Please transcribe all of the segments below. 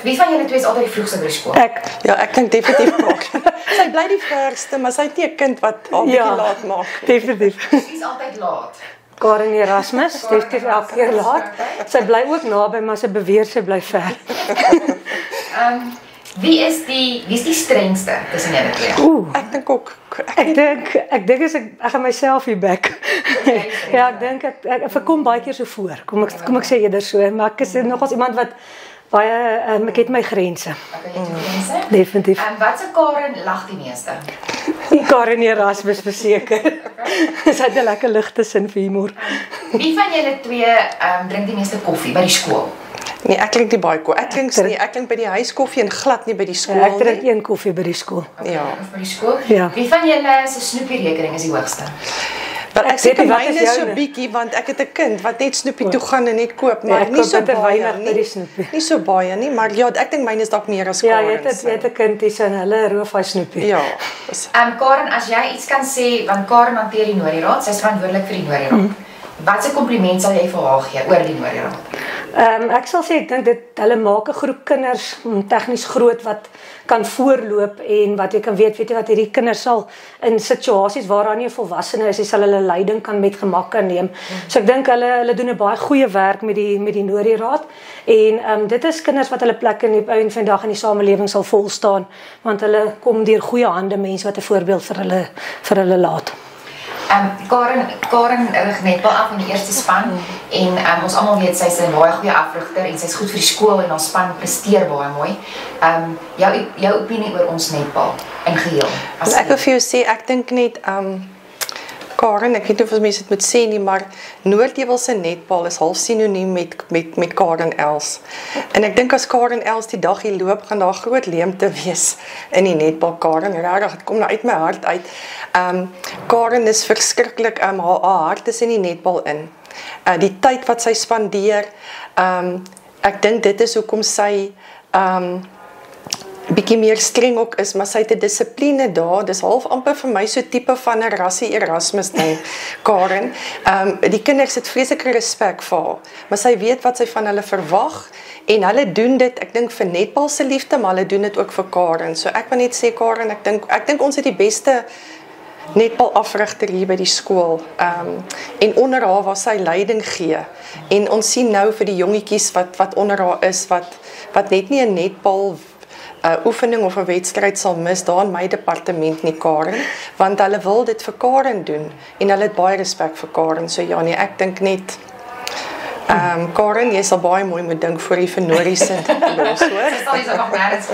Wie van julle twee is altyd die vroegste by die skool? Ja, ek dink definitief Karen. Sy bly die verste, maar sy het nie 'n kind wat al bietjie laat maak. Definitief. Wie is altyd laat? Karen Erasmus, definitief elke keer laat. Sy bly ook naby, maar sy beweer sy bly ver. Wie is die strengste tussen julle twee? Ek dink ook. Ek dink ek gaan myself hier back. Ja, ek dink ek verkom baie keer so voor. Kom ek sê eerder so, maar ek is nogals iemand wat baie ek het my grense. Okay, jy het jou grense? Definitief. Wat se Karen lag die meeste? Die Karen Erasmus verseker. Sy het 'n lekker ligte sin vir humor. Wie van julle twee drink die meeste koffie by die skool? Nee, ek drink nie baie koffie. Ek drink by die huis koffie en glad nie by die skool nie. Ek drink 1 koffie by die skool. Ja. Of by die skool? Ja. Wie van julle se Snoepie rekening is die hoogste? Wel, ek sê myne is so bietjie want ek het 'n kind wat net Snoepie toe gaan en net koop, maar nie so baie nie. Nie so baie nie, maar ja, ek dink myne is dalk meer as Karen. Ja, jy het 'n kind hier en hulle roof hy Snoepie. Ja. Karen, as jy iets kan sê, want Karen hanteer die Nori Raad, sy is verantwoordelik vir die Nori Raad. Wat se kompliment sal jy vir haar gee oor die Nori Raad? Ek sal sê ek dink hulle maak 'n groep kinders tegnies groot wat kan voorloop en wat jy kan weet jy wat hierdie kinders sal in situasies waar daar nie 'n volwassene is, sal hulle leiding kan met gemak kan neem. So ek dink hulle doen 'n baie goeie werk met die Nori Raad en dit is kinders wat hulle plek in die einde van die dag in die samelewing sal vol staan want hulle kom deur goeie hande, mense wat 'n voorbeeld vir hulle laat. Karen rig netbal af in die eerste span en ons almal weet sy's 'n baie goeie afrigter en sy's goed vir die skool en ons span presteer baie mooi. Jou opinie oor ons netbal in geheel? Ek wil vir jou sê ek dink net Karen, ek weet nie of mense dit moet sê nie, maar Noordheuwel se netbal is half sinoniem met Karen Els. En ek dink as Karen Els die dag hier loop, gaan daar groot leemte wees in die netbal. Karen, regtig, dit kom nou uit my hart uit. Karen is verskriklik, haar hart is in die netbal in. Die tyd wat sy spandeer, ek dink dit is hoekom sy bietjie meer streng ook is, maar sy het 'n dissipline daar, dis half amper vir my so tipe van 'n Rassie Erasmus ding, Karen. Die kinders het vreeslike respek vir haar, maar sy weet wat sy van hulle verwag, en hulle doen dit, ek dink vir netbal se liefde, maar hulle doen dit ook vir Karen. So ek wil net sê, Karen, ek dink ons het die beste netbal afrigter hier by die skool, en onder haar waar sy leiding gee, en ons sien nou vir die jongetjies wat onder haar is, wat net nie 'n netbal oefening of 'n wedstryd sal mis daar in my departement nie, Karen, want hulle wil dit vir Karen doen en hulle het baie respek vir Karen. So ja nee, ek dink net Karen, jy sal baie mooi moet dink voor jy vir Nori sit. Dis al is nog nêrens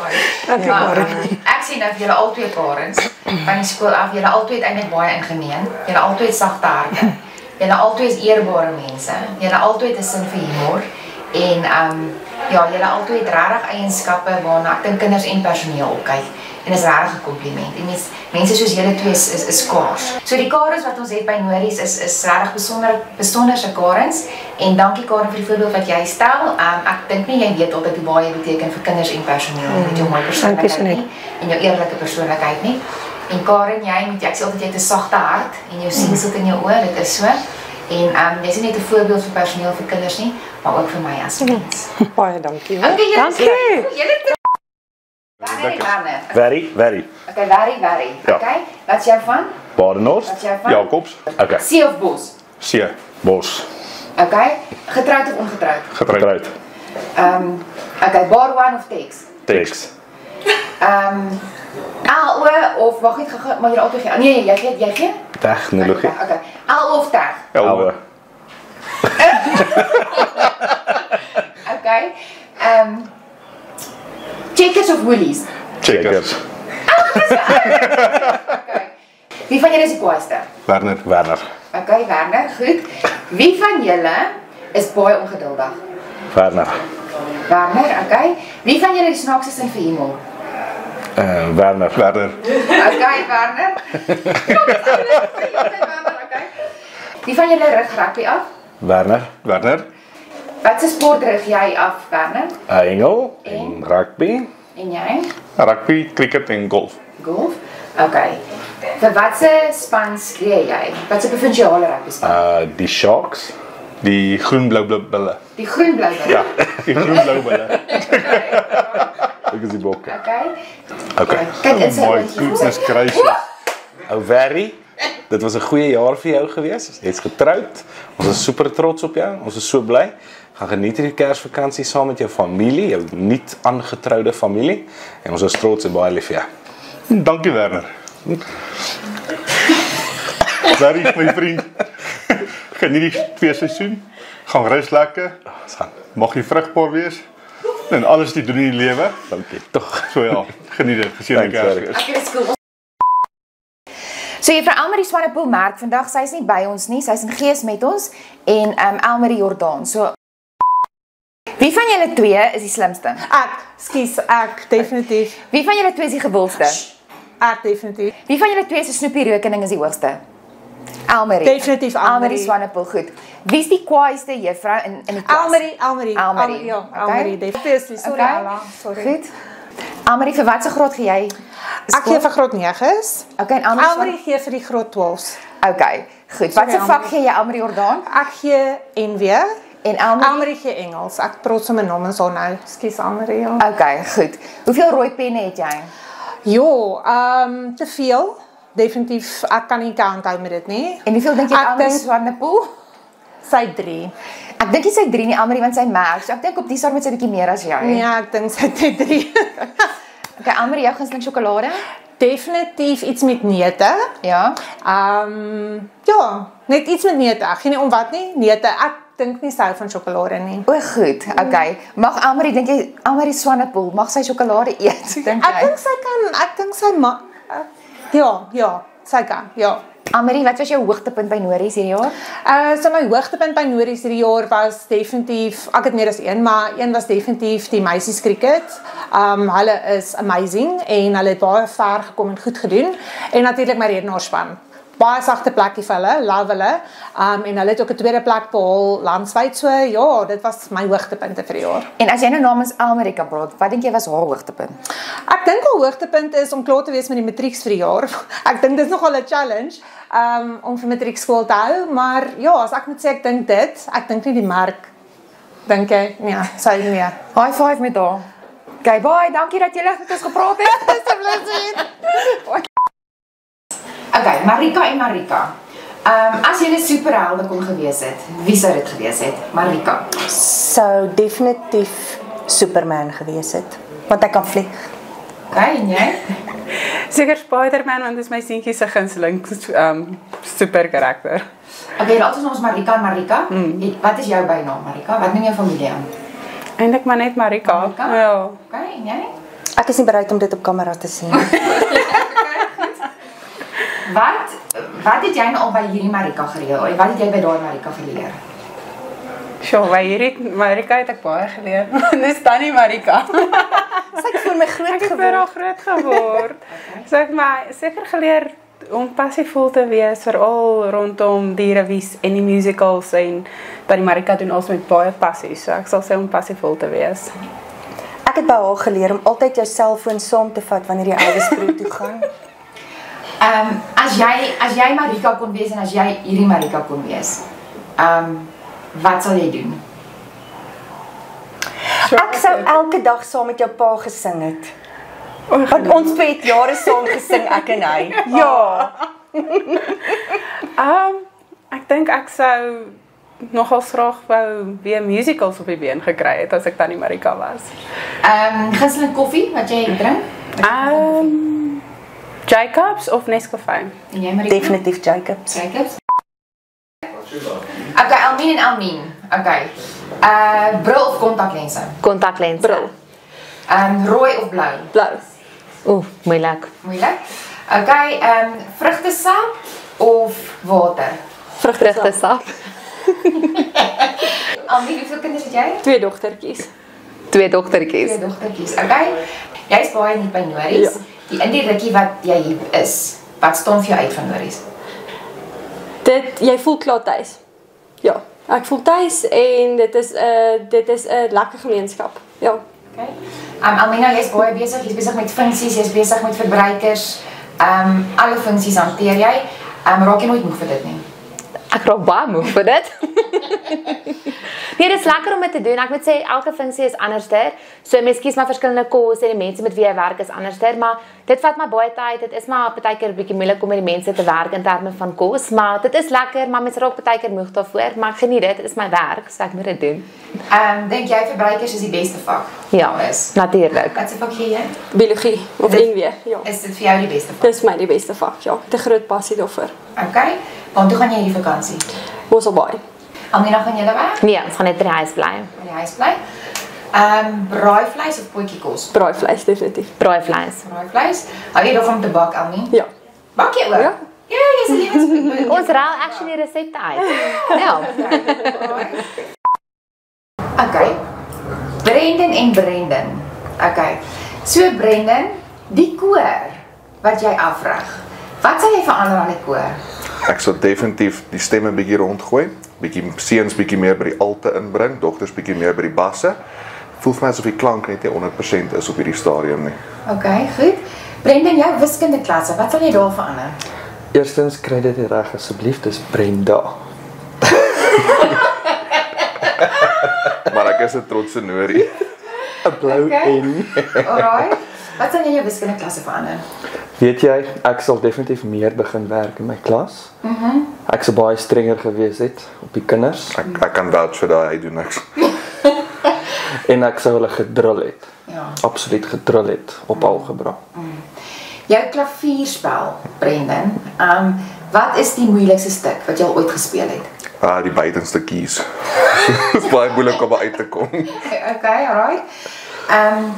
maar. Ek sien dat julle albei Karens van die skool af, julle albei eintlik baie ingemeen. Julle albei sagte harte. Julle albei is eerbare mense. Julle albei het 'n sin vir humor en ja, julle albei het regtig eienskappe waarna ek dink kinders en personeel opkyk. En is regtig 'n kompliment. En mense soos julle twee is skaars. So die Karens wat ons het by Nories is regtig besonderse Karens. En dankie Karen vir die voorbeeld wat jy stel. Ek dink nie jy weet altyd hoe baie beteken vir kinders en personeel met jou mooi persoonlikheid nie en jou eerlike persoonlikheid nie. En Karen, ek sê altyd jy het 'n sagte hart en jou siel sit in jou oë, dit is so. En jy's nie net 'n voorbeeld vir personeel vir kinders nie, maar ook vir my as mens. Baie dankie. Dankie. Very. Okay, very. Ja. Okay, wat's jou van? Badenhorst, Wat's jou van? Jacobs. Okay. See of Bos? See, Bos. Okay, getroud of ongetrouwd? Getrouwd. Okay, bar one of Tex? Tex. LO of wag net gou, maar jy altyd gee. Nee, jy gee? Tegnologie. Okay. LO of teg? LO. Okay. Checkers of Woolies? Checkers. Okay. Wie van julle is die kwaaiste? Werner. Okay, Werner, goed. Wie van julle is baie ongeduldig? Werner, okay. Wie van julle is snaakste sin vir humor? Werner. Okay, Werner. Okay. Wie van julle rig rugby af? Werner. Wat se sport rig jy af, Werner? Engel en rugby. En jy? Rugby, cricket en golf. Golf? Okay. Vir watse span skree jy? Watse provinsiale rugby span? Die Sharks. Die groen-blou bulle. Die groen-blou bulle? Ja, die groen-blou bulle. Okay. Ek is die bokke. Okay. Kyk in sy My oortjies. goodness gracious. Ou Verry, dit was 'n goeie jaar vir jou gewees. Jy's getroud. Ons is super trots op jou. Ons is so bly. Gaan geniet hierdie Kersvakansie saam met jou familie, jou nie aangetroude familie. En ons is trots en baie lief vir jou. Dankie Werner. Verry, my vriend. Geniet die feesseisoen. Gaan rus lekker. Mag jy vrugbaar wees. En alles die doen in die lewe. Dankie. Tog. So ja, geniet dit. Geseënde Kersfees. Okay, dis cool. So juffrou Elmarie Swanepoel merk vandag, sy's nie by ons nie, sy's in gees met ons en Elmarie Jordaan. So wie van julle twee is die slimste? Ek definitief. Wie van julle twee is die gewildste? Ek definitief. Wie van julle twee se snoepie rekening is die hoogste? Elmarie. Definitief Elmarie Swanepoel, goed. Wie is die kwaaiste juffrou in die klas? Elmarie. Ja, Elmarie. Definitief. Sorry Ella, sorry. Goed. Elmarie, vir watse graad gee jy? Ek gee vir graad 9's. Okay, en Elmarie gee vir die graad 12's. Okay, goed. Watse vak gee jy Elmarie Jordaan? Ek gee NW. En Elmarie gee Engels. Ek trots om my naam en so nou. Ekskuus Elmarie. Ja. Okay, goed. Hoeveel rooi penne het jy? Te veel. Definitief, ek kan nie count hou met dit nie. En hoeveel dink jy Elmarie Swanepoel? Sy 3. Ek dink sy 3 nie, Elmarie, want sy merk. So ek dink op die start met sy bietjie meer as jy. Ja, ek dink sy het 3. Okay, Elmarie, jou gunsteling sjokolade? Definitief iets met neute. Ja. Ja, net iets met neute. Ek gee nie om wat nie. Neute. Ek dink nie sy hou van sjokolade nie. O, goed. Okay. Mag Elmarie, dink jy Elmarie Swanepoel mag sy sjokolade eet? Dink jy? Ek dink sy kan. Ek dink sy mag. Ja, sy kan. Ja. Elmarie, wat was jou hoogtepunt by Nories hierdie jaar? So my hoogtepunt by Nories hierdie jaar was definitief, ek het meer as een, maar een was definitief die meisies cricket. Hulle is amazing en hulle het baie ver gekom en goed gedoen. En natuurlik my redenaarspan. Baie sagte plekkie vir hulle, love hulle. En hulle het ook 'n tweede plek behaal landwyd. So ja, dit was my hoogtepunte vir die jaar. En as jy nou namens Elmarie kan praat, wat dink jy was haar hoogtepunt? Ek dink haar hoogtepunt is om klaar te wees met die matrieks vir die jaar. Ek dink dit is nogal 'n challenge om vir matriekskool te hou, maar ja, as ek moet sê ek dink dit, ek dink nie die merk dink jy, nee, sy nie. High five met haar. Okay, bye, dankie dat jy met ons gepraat het. Dis 'n plesier. Okay, Marika en Marika. As julle superhelde kon gewees het, wie sou dit gewees het? Marika. Sou definitief Superman gewees het, want ek kan vlieg. Okay, en jy? Seker Spider-Man, want dit is my seentjie se gunsteling super karakter. Okay, laat ons Marika en Marika. Wat is jou bynaam, Marika? Wat noem jou familie aan? Eintlik maar net Marika. Marika? Ja. Okay, en jy? Ek is nie bereid om dit op kamera te sien. Wat het jy nou al by hierdie Marika geleer? Wat het jy by daai Marika geleer? Sjoe, by hierdie Marika het ek baie geleer. Dis Tannie Marika. Sy het vir my groot geword. So ek maar seker geleer om passievol te wees, veral rondom die revies en die musicals en Tannie Marika doen alles met baie passie. So ek sal sê om passievol te wees. Ek het by haar geleer om altyd jou selfoon saam te vat wanneer jy Elvisbroek toe gaan. As jy Marika kon wees en as jy hierdie Marika kon wees, wat sal jy doen? Ek sou elke dag saam met jou pa gesing het. Want ons twee het jare saam gesing, ek en hy. Ja. Ek dink ek sou nogal graag wou weer musicals op die been gekry het as ek Tannie Marika was. Gunsteling koffie wat jy drink? Jacobs of Nescafé? En jy Marika? Definitief Jacobs. Jacobs? Okay, Elmien en Elmien. Okay. Bril of kontaklense? Kontaklense. Bril. Rooi of blou? Blou. Oeh, moeilik. Moeilik. Okay, vrugtesap of water? Vrugtesap. Elmien, hoeveel kinders het jy? 2 dogtertjies. 2 dogtertjies. Okay. Jy's baie nie by Nories. Ja. In die rukkie wat jy hier is, wat staan vir jou uit van Nories? Jy voel klaar tuis. Ja, ek voel tuis en dit is 'n lekker gemeenskap. Ja. Okay. Almina, jy's baie besig, jy's besig met funksies, jy's besig met verbruikers. Alle funksies hanteer jy. Raak jy nooit moeg vir dit nie? Ek raak baie moeg vir dit. Nee, dit is lekker om dit te doen. Ek moet sê elke funksie is anderster. So mens kies maar verskillende kos en die mense met wie jy werk is anderster, maar dit vat my baie tyd. Dit is maar partykeer 'n bietjie moeilik om met die mense te werk in terme van kos, maar dit is lekker, maar mens raak partykeer moeg daarvoor, maar ek geniet dit. Dit is my werk, so ek moet dit doen. Dink jy verbruikers is die beste vak? Ja, natuurlik. Wat se vak gee jy? Biologie of NW, ja. Is dit vir jou die beste vak? Dit is my die beste vak, ja. Ek het 'n groot passie daarvoor. Okay. Want toe gaan jy hierdie vakansie? Mosselbaai. Amina, gaan julle weg? Nee, ons gaan net by die huis bly. By die huis bly. Braaivleis of potjiekos? Braaivleis definitief. Braaivleis. Braaivleis. Hou jy daarvan om te bak, Almien? Ja. Bak jy ook? Ja. Ja, jy's 'n lewensvriend. Ons ruil actually resepte uit. Ja. Okay. Brendan en Brendan. Okay. So Brendan, die koor wat jy afrig. Wat sal jy verander aan die koor? Ek sal definitief die stemme bietjie rondgooi, bietjie seuns bietjie meer by die alte inbring, dogters bietjie meer by die basse. Voel vir my asof die klank net nie 100% is op hierdie stadium nie. Okay, goed. Brendan, jou wiskundeklasse, wat sal jy daar verander? Eerstens kry dit reg asseblief, dis Brenda. Maar ek is 'n trotse Norie. 'n Blou en. Alright. Wat sal jy in jou wiskundeklasse verander? Weet jy, ek sal definitief meer begin werk in my klas. Ek sou baie strenger gewees het op die kinders. Ek kan vouch vir daai, hy doen niks. En ek sou hulle gedrill het. Ja. Absoluut gedrill het op algebra. Jou klavierspel, Brendan. Wat is die moeilikste stuk wat jy al ooit gespeel het? Die buitenste keys. Dit is baie moeilik om uit te kom. Okay, alright.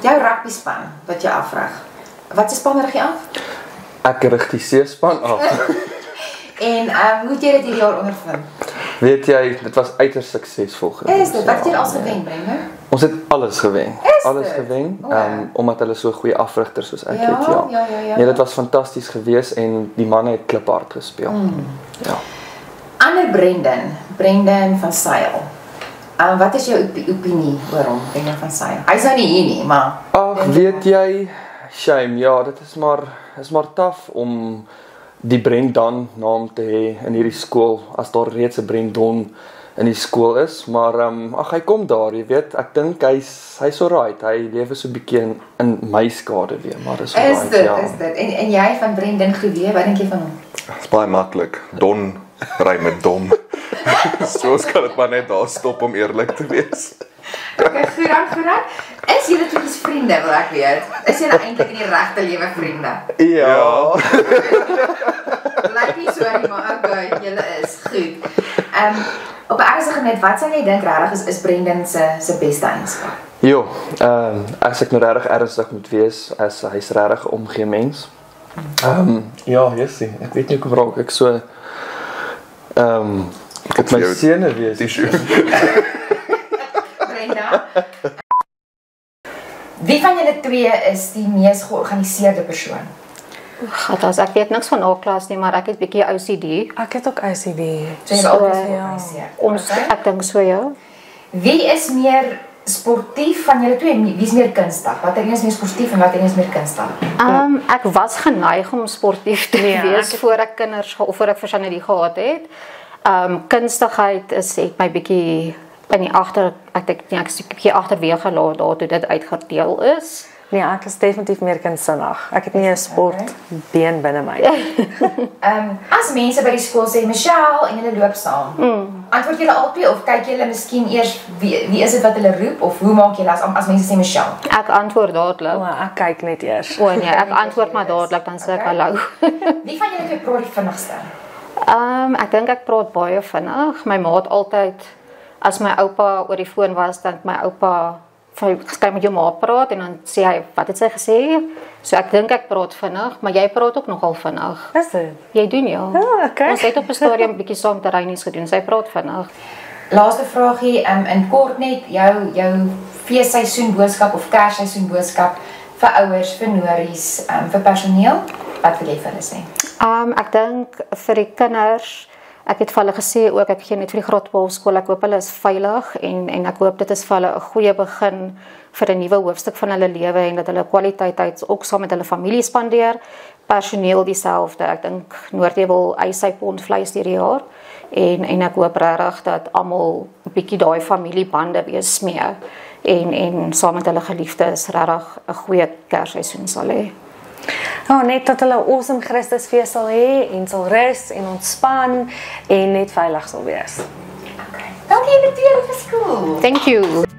Jou rugbyspan wat jy afrig. Wat se span rig jy af? Ek rig die C-span af. En hoe het jy dit hierdie jaar ondervind? Weet jy, dit was uiters suksesvol geweest. Is dit? Wat het jy als gewen, Brendan? Ons het alles gewen. Is alles dit? gewen, Wow. omdat hulle so goeie afrigters soos ek Ja, het, ja. ja. Nee, dit was fantasties geweest en die manne het kliphard gespeel. Ja. Ander Brendan van Sail. Wat is jou opinie oor hom, Brendan van Sail? Hy's nou nie hier nie, maar Ag, weet jy, shame, ja, dit is maar taaf om die Brendan naam te hê in hierdie skool as daar reeds 'n Brendan in die skool is, maar hy kom daar, jy weet, ek dink hy's alright. Hy lewe so 'n bietjie in my skade weer, maar is alright, is dit. En jy van Brendan Groewe, wat dink jy van hom? Dit is baie maklik. Don ry met dom. Soos kan dit maar net daar stop om eerlik te wees. Okay, goed dan. Is julle twee's vriende, wil ek weet? Is julle eintlik in die regte lewe vriende? Ja. Lyk nie so nie, maar okay, julle is goed. Op 'n ernstige net, wat sal jy dink regtig is Brendan se beste eienskap? Jo, as ek nou regtig ernstig moet wees, hy's regtig 'n omgee mens. Ja, Jessie, ek weet nie hoekom raak ek so op my sene wees. Brenda. Wie van julle twee is die mees georganiseerde persoon? Gat, ek weet niks van A-klas nie, maar ek het bietjie OCD. Ek het ook OCD. So jy altyd georganiseerd. Ons ek dink so ja. Wie is meer sportief van julle twee? Wie is meer kunstig? Watter een is meer sportief en watter een is meer kunstig? Ek was geneig om sportief te wees voor ek kinders of voor ek vir Chanel gehad het. Kunstigheid het my bietjie in die ek dink ek is 'n bietjie agterweeg gelaat daar toe dit uitgedeel is. Nee, ek is definitief meer kunstsinnig. Ek het nie 'n sportbeen binne my. As mense by die skool sê Michelle en julle loop saam. Antwoord julle albei of kyk julle miskien eers wie is dit wat hulle roep of hoe maak julle as mense sê Michelle? Ek antwoord dadelik. Ek kyk net eers. O nee, ek antwoord maar dadelik dan sê ek hallo. Wie van julle twee praat die vinnigste? Ek dink ek praat baie vinnig. My ma het altyd as my oupa oor die foon was, dan my oupa kan met jou ma praat en dan sê hy, wat het sy gesê? So ek dink ek praat vinnig, maar jy praat ook nogal vinnig. Is dit? Jy doen ja. Okay. Ons het op 'n stadium bietjie saam terreinies gedoen. Sy praat vinnig. Laaste vraagie, in kort net jou feesseisoen boodskap of Kersseisoen boodskap vir ouers, vir nories, vir personeel. Wat wil jy vir hulle sê? Ek dink vir die kinders, ek het vir hulle gesê ook, ek gee net vir die Grotbaalskool, ek hoop hulle is veilig en ek hoop dit is vir hulle 'n goeie begin vir 'n nuwe hoofstuk van hulle lewe en dat hulle kwaliteit tyd ook saam met hulle familie spandeer. Personeel dieselfde. Ek dink Noordie wil eis sy pond vleis hierdie jaar en ek hoop regtig dat almal 'n bietjie daai familiebande weer smee en saam met hulle geliefdes regtig 'n goeie Kersseisoen sal hê. Ja, net dat hulle 'n awesome Christusfees sal hê en sal rus en ontspan en net veilig sal wees. Dankie julle twee vir skool. Thank you.